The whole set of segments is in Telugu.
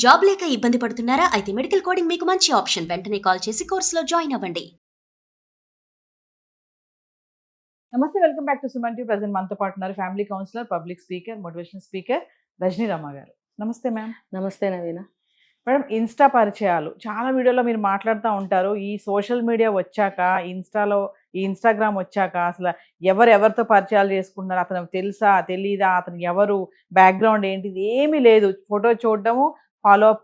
జాబ్ లేక ఇబ్బంది పడుతున్నారా? అయితే మెడికల్ కోడింగ్ మీకు మంచి ఆప్షన్. వెంటనే కాల్ చేసి కోర్సులో జాయిన్ అవ్వండి. నమస్తే, welcome back to Suman TV. Present మనతో పాటు ఉన్నారు family counsellor, public speaker, motivation speaker Rajani Rama గారు. నమస్తే మ్యామ్. నమస్తే నవీన. మేడం, ఇన్స్టా పరిచయాలు చాలా వీడియోలో మీరు మాట్లాడుతూ ఉంటారు. ఈ సోషల్ మీడియా వచ్చాక, ఈ ఇన్స్టాగ్రామ్ వచ్చాక అసలు ఎవరితో పరిచయాలు చేసుకుంటున్నారు, అతను తెలుసా తెలీదా, అతను ఎవరు, బ్యాక్గ్రౌండ్ ఏంటి, ఏమీ లేదు. ఫోటో చూడడము,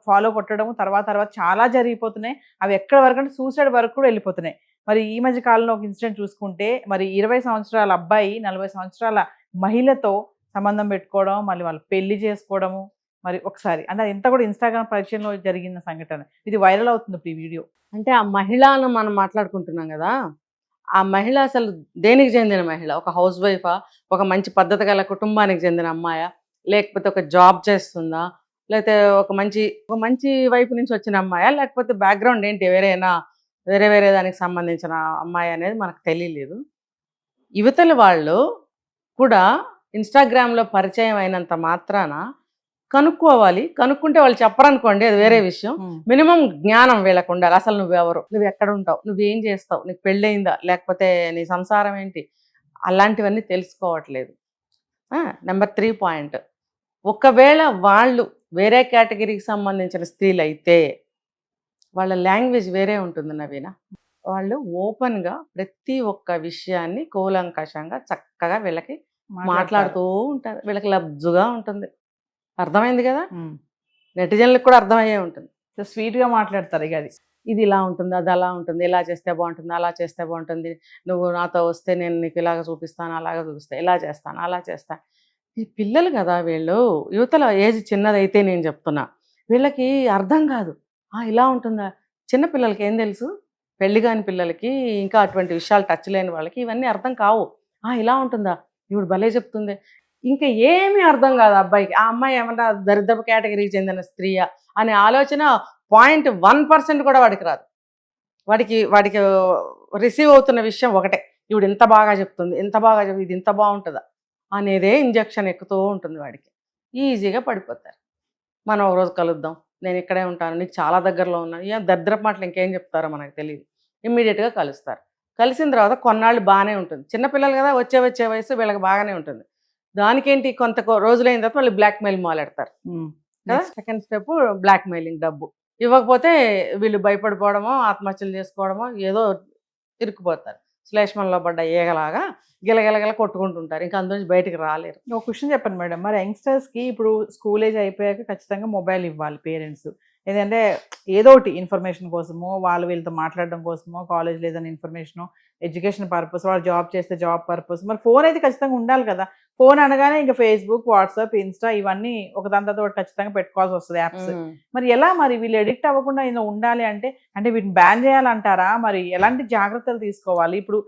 ఫాలో కొట్టడము, తర్వాత చాలా జరిగిపోతున్నాయి. అవి ఎక్కడి వరకు అంటే సూసైడ్ వరకు కూడా వెళ్ళిపోతున్నాయి. మరి ఈ మధ్య కాలంలో ఒక ఇన్సిడెంట్ చూసుకుంటే, మరి 20 సంవత్సరాల అబ్బాయి 40 సంవత్సరాల మహిళతో సంబంధం పెట్టుకోవడం, మళ్ళీ వాళ్ళు పెళ్లి చేసుకోవడము, మరి ఒకసారి అంటే ఎంత కూడా ఇన్స్టాగ్రామ్ పరిచయంలో జరిగిన సంఘటన. ఇది వైరల్ అవుతుంది ఇప్పుడు ఈ వీడియో. అంటే ఆ మహిళను మనం మాట్లాడుకుంటున్నాం కదా, ఆ మహిళ అసలు దేనికి చెందిన మహిళ? ఒక హౌస్ వైఫా, ఒక మంచి పద్ధతి గల కుటుంబానికి చెందిన అమ్మాయా, లేకపోతే ఒక జాబ్ చేస్తుందా, లేకపోతే ఒక మంచి వైపు నుంచి వచ్చిన అమ్మాయా, లేకపోతే బ్యాక్గ్రౌండ్ ఏంటి, వేరే దానికి సంబంధించిన అమ్మాయి అనేది మనకు తెలియలేదు. యువతల వాళ్ళు కూడా ఇన్స్టాగ్రామ్లో పరిచయం అయినంత మాత్రాన కనుక్కోవాలి. కనుక్కుంటే వాళ్ళు చెప్పరనుకోండి, అది వేరే విషయం. మినిమం జ్ఞానం వీళ్ళకు ఉండాలి. అసలు నువ్వెవరు, నువ్వు ఎక్కడ ఉంటావు, నువ్వేం చేస్తావు, నీకు పెళ్ళయిందా, లేకపోతే నీ సంసారం ఏంటి, అలాంటివన్నీ తెలుసుకోవట్లేదు. నెంబర్ 3 పాయింట్, ఒకవేళ వాళ్ళు వేరే కేటగిరీకి సంబంధించిన స్త్రీలు అయితే వాళ్ళ లాంగ్వేజ్ వేరే ఉంటుంది నవీన. వాళ్ళు ఓపెన్గా ప్రతి ఒక్క విషయాన్ని కూలంకషంగా చక్కగా వీళ్ళకి మాట్లాడుతూ ఉంటారు. వీళ్ళకి లబ్జుగా ఉంటుంది. అర్థమైంది కదా, నెటిజన్లకు కూడా అర్థమయ్యే ఉంటుంది. స్వీట్గా మాట్లాడతారు. ఇక ఇది ఇలా ఉంటుంది, అది అలా ఉంటుంది, ఇలా చేస్తే బాగుంటుంది, అలా చేస్తే బాగుంటుంది, నువ్వు నాతో వస్తే నేను నీకు ఇలాగ చూపిస్తాను, అలాగ చూపిస్తాను, ఇలా చేస్తాను, అలా చేస్తాను. ఈ పిల్లలు కదా వీళ్ళు, యువతల ఏజ్ చిన్నదైతే నేను చెప్తున్నా, వీళ్ళకి అర్థం కాదు. ఇలా ఉంటుందా? చిన్నపిల్లలకి ఏం తెలుసు? పెళ్లి కాని పిల్లలకి, ఇంకా అటువంటి విషయాలు టచ్ లేని వాళ్ళకి ఇవన్నీ అర్థం కావు. ఇలా ఉంటుందా, ఇప్పుడు భలే చెప్తుంది. ఇంకా ఏమీ అర్థం కాదు అబ్బాయికి. ఆ అమ్మాయి ఏమన్నా దరిద్రపు కేటగిరీకి చెందిన స్త్రీయా అనే ఆలోచన 0.1% కూడా వాడికి రాదు. వాడికి రిసీవ్ అవుతున్న విషయం ఒకటే, ఇప్పుడు ఇంత బాగా చెప్తుంది, ఇది ఇంత బాగుంటుందా అనేదే ఇంజక్షన్ ఎక్కుతూ ఉంటుంది వాడికి. ఈజీగా పడిపోతారు. మనం ఒకరోజు కలుద్దాం, నేను ఇక్కడే ఉంటాను, నీకు చాలా దగ్గరలో ఉన్నాను, ఏం దరిద్రపు మాటలు ఇంకేం చెప్తారో మనకు తెలియదు. ఇమ్మీడియట్గా కలుస్తారు. కలిసిన తర్వాత కొన్నాళ్ళు బాగానే ఉంటుంది. చిన్నపిల్లలు కదా, వచ్చే వయసు వీళ్ళకి బాగానే ఉంటుంది. దానికేంటి, కొంత రోజులైన తర్వాత వాళ్ళు బ్లాక్మెయిల్ మొదలెడతారు కదా. Second step blackmailing. డబ్బు ఇవ్వకపోతే వీళ్ళు భయపడిపోవడమో, ఆత్మహత్యలు చేసుకోవడమో, ఏదో ఇరుక్కుపోతారు. శ్లేష్మంలో పడ్డ ఏగలాగా గిలగిలగిల కొట్టుకుంటుంటారు. ఇంకా అందులో బయటికి రాలేరు. ఒక క్వశ్చన్ చెప్పండి మేడం, మరి యంగ్స్టర్స్కి ఇప్పుడు స్కూల్ ఏజ్ అయిపోయాక ఖచ్చితంగా మొబైల్ ఇవ్వాలి పేరెంట్స్. ఏంటంటే ఏదో ఒకటి ఇన్ఫర్మేషన్ కోసమో, వీళ్ళతో మాట్లాడడం కోసమో, కాలేజ్లో ఏదైనా ఇన్ఫర్మేషన్, ఎడ్యుకేషన్ పర్పస్, వాళ్ళు జాబ్ చేస్తే జాబ్ పర్పస్, మరి ఫోన్ అయితే ఖచ్చితంగా ఉండాలి కదా. ఫోన్ అనగానే ఇంకా ఫేస్బుక్, వాట్సాప్, ఇన్స్టా ఇవన్నీ ఒక దాంతో ఖచ్చితంగా పెట్టుకోవాల్సి వస్తుంది యాప్స్. మరి ఎలా, మరి వీళ్ళు ఎడిక్ట్ అవ్వకుండా ఏదో ఉండాలి అంటే వీటిని బ్యాన్ చేయాలంటారా? మరి ఎలాంటి జాగ్రత్తలు తీసుకోవాలి? ఇప్పుడు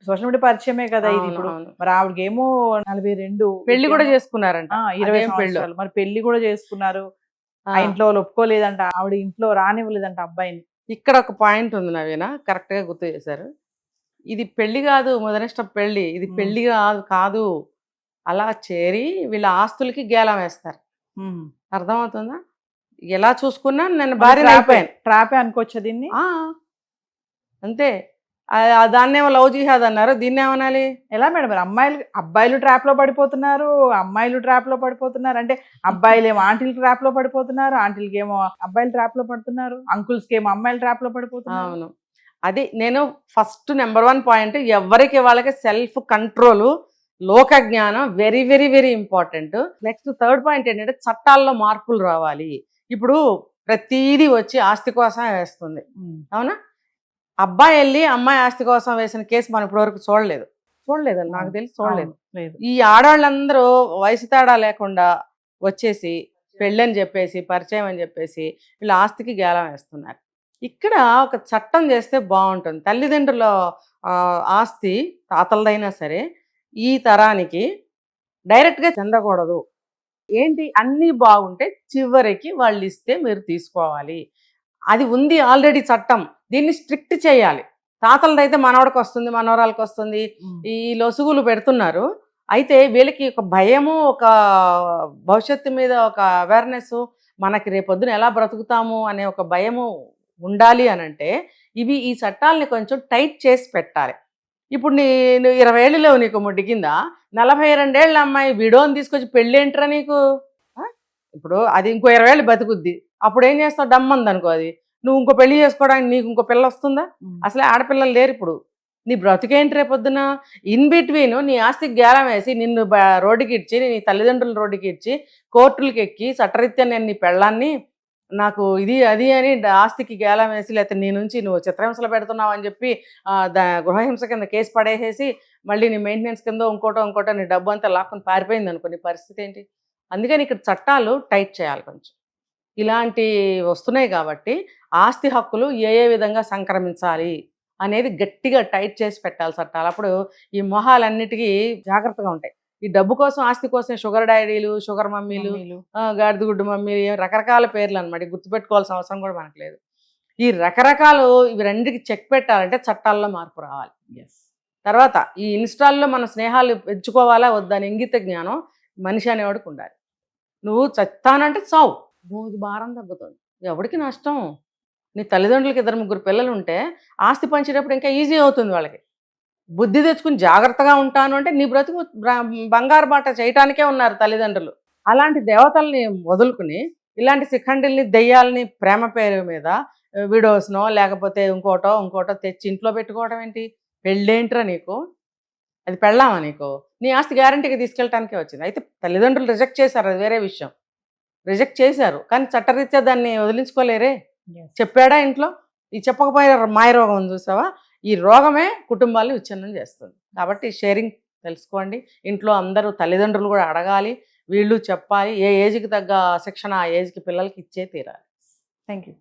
సోషల్ మీడియా పరిచయమే కదా ఇది. ఇప్పుడు మరి ఆవిడకేమో 42, పెళ్లి కూడా చేసుకున్నారంట, 20 సంవత్సరాలు. మరి పెళ్లి కూడా చేసుకున్నారు. ఆ ఇంట్లో వాళ్ళు ఒప్పుకోలేదంట, ఆవిడ ఇంట్లో రానివ్వలేదంట అబ్బాయిని. ఇక్కడ ఒక పాయింట్ ఉంది నవీన, కరెక్ట్ గా గుర్తు చేశారు. ఇది పెళ్లి కాదు, మొదటి పెళ్లి, ఇది పెళ్లి కాదు. అలా చేరి వీళ్ళ ఆస్తులకి గేలం వేస్తారు. అర్థమవుతుందా? ఎలా చూసుకున్నా నేను భార్య అయిపోయాను. ట్రాపే అనుకోవచ్చా దీన్ని? అంతే. దాన్నేమో లవ్ జిహాద్ అన్నారు, దీన్ని ఏమనాలి? ఎలా మేడం? మరి అబ్బాయిలు ట్రాప్ లో పడిపోతున్నారు, అమ్మాయిలు ట్రాప్ లో పడిపోతున్నారు. అంటే అబ్బాయిలు ఏమో ఆంటీలు ట్రాప్ లో పడిపోతున్నారు, ఆంటీలకి ఏమో అబ్బాయిలు ట్రాప్ లో పడుతున్నారు, అంకుల్స్కి ఏమో అమ్మాయిలు ట్రాప్ లో పడిపోతున్నారు. అవును, అది నేను ఫస్ట్ నెంబర్ 1 పాయింట్. ఎవరికి వాళ్ళకి సెల్ఫ్ కంట్రోల్, లోక జ్ఞానం very very very important. Next 3rd point ఏంటంటే, చట్టాల్లో మార్పులు రావాలి. ఇప్పుడు ప్రతిదీ వచ్చి ఆస్తి కోసం వేస్తుంది, అవునా? అబ్బాయి వెళ్ళి అమ్మాయి ఆస్తి కోసం వేసిన కేసు మనం ఇప్పటివరకు చూడలేదు. నాకు తెలిసి చూడలేదు. ఈ ఆడవాళ్ళందరూ వయసు తేడా లేకుండా వచ్చేసి పెళ్ళని చెప్పేసి, పరిచయం అని చెప్పేసి వీళ్ళ ఆస్తికి గేలం వేస్తున్నారు. ఇక్కడ ఒక చట్టం చేస్తే బాగుంటుంది. తల్లిదండ్రుల ఆస్తి తాతలదైనా సరే ఈ తరానికి డైరెక్ట్గా చెందకూడదు. ఏంటి, అన్నీ బాగుంటే చివరికి వాళ్ళు ఇస్తే మీరు తీసుకోవాలి. అది ఉంది ఆల్రెడీ చట్టం. దీన్ని స్ట్రిక్ట్ చేయాలి. తాతలదైతే మనవడికి వస్తుంది, మనవరాలకు వస్తుంది, ఈ లొసుగులు పెడుతున్నారు. అయితే వీళ్ళకి ఒక భయము, ఒక భవిష్యత్తు మీద ఒక అవేర్నెస్, మనకి రేపొద్దున ఎలా బ్రతుకుతాము అనే ఒక భయము ఉండాలి అని అంటే ఈ చట్టాలని కొంచెం టైట్ చేసి పెట్టాలి. ఇప్పుడు నువ్వు 20 ఏళ్ళు లేవు నీకు ముడ్డి కింద, 42 ఏళ్ళ అమ్మాయి విడోని తీసుకొచ్చి పెళ్ళేంట్రా నీకు? ఇప్పుడు అది ఇంకో 20 ఏళ్ళు బతుకుద్ది, అప్పుడు ఏం చేస్తావు? డమ్మంది అనుకో అది, నువ్వు ఇంకో పెళ్లి చేసుకోవడానికి నీకు ఇంకో పిల్ల వస్తుందా? అసలే ఆడపిల్లలు లేరు ఇప్పుడు. నీ బ్రతికేంటి రేపొద్దున? ఇన్ బిట్వీన్ నీ ఆస్తికి గేలం వేసి నిన్ను రోడ్డుకి ఇచ్చి, నీ తల్లిదండ్రులు రోడ్డుకి ఇచ్చి, కోర్టులకి ఎక్కి చట్టరీత్యా నేను నీ పెళ్ళాన్ని నాకు ఇది అది అని ఆస్తికి గేలం వేసి, లేకపోతే నీ నుంచి నువ్వు చిత్రహింసలు పెడుతున్నావు అని చెప్పి గృహహింస కింద కేసు పడేసేసి మళ్ళీ నీ మెయింటెనెన్స్ కింద ఇంకోటో నీ డబ్బు అంతా లాక్కుని పారిపోయింది అనుకో, నీ పరిస్థితి ఏంటి? అందుకని ఇక్కడ చట్టాలు టైట్ చేయాలి కొంచెం. ఇలాంటి వస్తున్నాయి కాబట్టి ఆస్తి హక్కులు ఏ విధంగా సంక్రమించాలి అనేది గట్టిగా టైట్ చేసి పెట్టాలి చట్టాలు. అప్పుడు ఈ మొహాలన్నిటికీ జాగ్రత్తగా ఉంటాయి. ఈ డబ్బు కోసం ఆస్తి కోసం షుగర్ డాడీలు, షుగర్ మమ్మీలు, గాడిదగుడ్డు మమ్మీలు, రకరకాల పేర్లు అనమాట. గుర్తుపెట్టుకోవాల్సిన అవసరం కూడా మనకు లేదు. ఈ రకరకాలు ఇవి రెండుకి చెక్ పెట్టాలంటే చట్టాల్లో మార్పు రావాలి. తర్వాత ఈ ఇన్స్టాల్లో మన స్నేహాలు పెంచుకోవాలా వద్దని ఇంగిత జ్ఞానం మనిషి అనేవాడికి ఉండాలి. నువ్వు చస్తానంటే చావు, రోజు భారం తగ్గుతుంది, ఎవరికి నష్టం? నీ తల్లిదండ్రులకి 2-3 పిల్లలు ఉంటే ఆస్తి పంచేటప్పుడు ఇంకా ఈజీ అవుతుంది వాళ్ళకి. బుద్ధి తెచ్చుకుని జాగ్రత్తగా ఉంటాను అంటే నీ బ్రతుకు బంగారు బాట చేయటానికే ఉన్నారు తల్లిదండ్రులు. అలాంటి దేవతల్ని వదులుకుని ఇలాంటి శిఖండిల్ని, దెయ్యాలని ప్రేమ పేరు మీద విడోస్నో లేకపోతే ఇంకోటో తెచ్చి ఇంట్లో పెట్టుకోవడం ఏంటి? పెళ్ళేంట్రా నీకు? అది పెళ్ళామా నీకు? నీ ఆస్తి గ్యారంటీగా తీసుకెళ్ళటానికే వచ్చింది. అయితే తల్లిదండ్రులు రిజెక్ట్ చేశారు, అది వేరే విషయం. రిజెక్ట్ చేశారు కానీ చట్టరీత్యా దాన్ని వదిలించుకోలేరే. చెప్పాడా ఇంట్లో? ఈ చెప్పకపోయే మాయరోగం ఉంది చూసావా, ఈ రోగమే కుటుంబాన్ని విచ్ఛిన్నం చేస్తుంది. కాబట్టి షేరింగ్ తెలుసుకోండి. ఇంట్లో అందరూ తల్లిదండ్రులు కూడా అడగాలి, వీళ్ళు చెప్పాలి. ఏ ఏజ్కి తగ్గ శిక్షణ ఆ ఏజ్కి పిల్లలకి ఇచ్చే తీరాలి. Thank you.